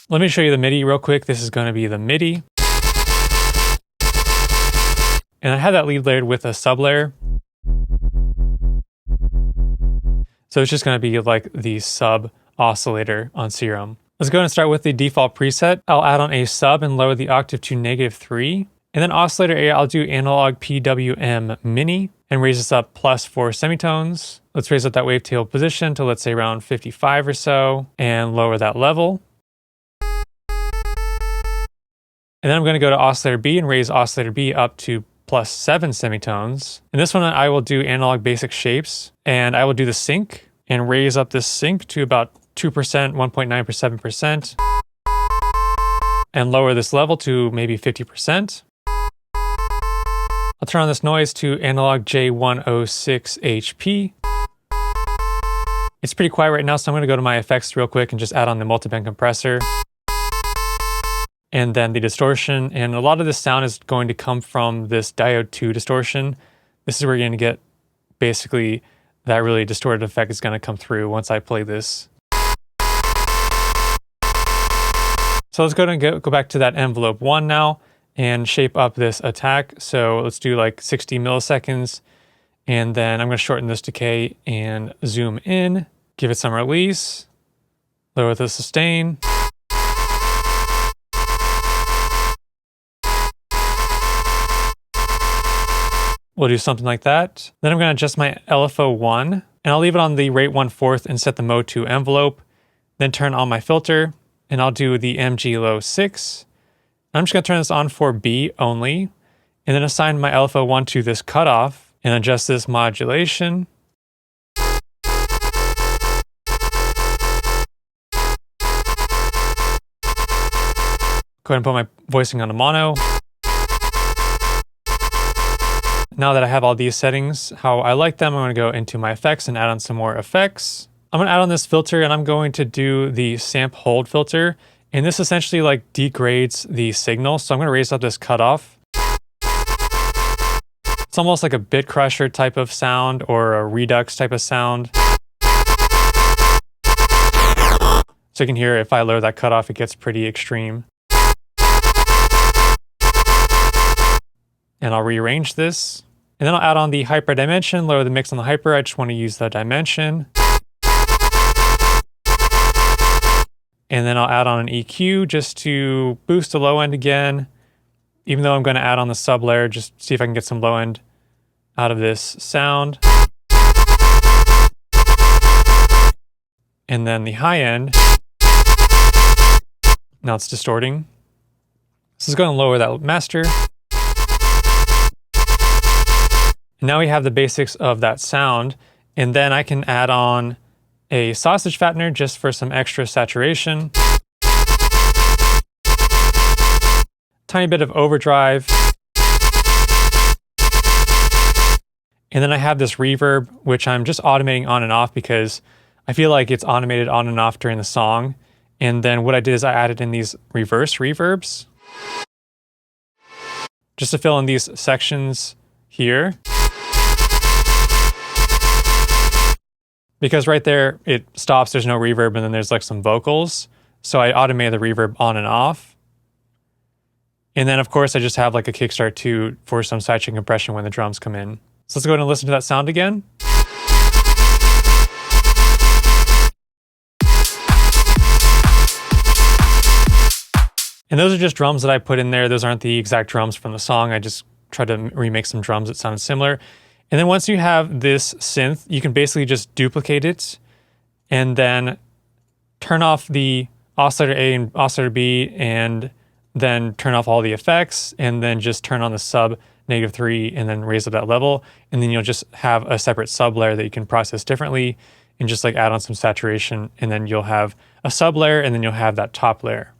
Let me show you the MIDI real quick. This is going to be the MIDI. And I have that lead layered with a sub layer. So it's just going to be like the sub oscillator on Serum. Let's go ahead and start with the default preset. I'll add on a sub and lower the octave to -3. And then oscillator A, I'll do analog PWM mini and raise this up +4 semitones. Let's raise up that wavetable position to, let's say, around 55 or so, and lower that level. And then I'm going to go to oscillator B and raise oscillator B up to +7 semitones. And this one I will do analog basic shapes, and I will do the sync and raise up this sync to about 2%, 1.9%, and lower this level to maybe 50%. I'll turn on this noise to analog J106 HP. It's pretty quiet right now, so I'm going to go to my effects real quick and just add on the multiband compressor. And then the distortion, and a lot of this sound is going to come from this diode 2 distortion. This is where you're going to get basically that really distorted effect is going to come through once I play this. So let's go ahead and go back to that envelope 1 now and shape up this attack. So let's do like 60 milliseconds. And then I'm going to shorten this decay and zoom in, give it some release, lower the sustain. We'll do something like that. Then I'm going to adjust my LFO 1, and I'll leave it on the rate 1/4 and set the mode to envelope. Then turn on my filter, and I'll do the MG low 6. I'm just going to turn this on for B only, and then assign my LFO 1 to this cutoff, and adjust this modulation. Go ahead and put my voicing on a mono. Now that I have all these settings, how I like them, I'm going to go into my effects and add on some more effects. I'm going to add on this filter, and I'm going to do the samp hold filter. And this essentially like degrades the signal. So I'm going to raise up this cutoff. It's almost like a bit crusher type of sound or a redux type of sound. So you can hear if I lower that cutoff, it gets pretty extreme. And I'll rearrange this. And then I'll add on the hyper dimension, lower the mix on the hyper. I just want to use the dimension. And then I'll add on an EQ just to boost the low end again. Even though I'm going to add on the sub layer, just see if I can get some low end out of this sound. And then the high end. Now it's distorting. So let's go and lower that master. And now we have the basics of that sound. And then I can add on a sausage fattener just for some extra saturation. Tiny bit of overdrive. And then I have this reverb, which I'm just automating on and off because I feel like it's automated on and off during the song. And then what I did is I added in these reverse reverbs just to fill in these sections here. Because right there, it stops, there's no reverb, and then there's like some vocals. So I automated the reverb on and off. And then of course, I just have like a kickstart too for some sidechain compression when the drums come in. So let's go ahead and listen to that sound again. And those are just drums that I put in there. Those aren't the exact drums from the song. I just tried to remake some drums that sounded similar. And then once you have this synth, you can basically just duplicate it and then turn off the oscillator A and oscillator B, and then turn off all the effects, and then just turn on the sub -3 and then raise up that level. And then you'll just have a separate sub layer that you can process differently and just like add on some saturation, and then you'll have a sub layer, and then you'll have that top layer.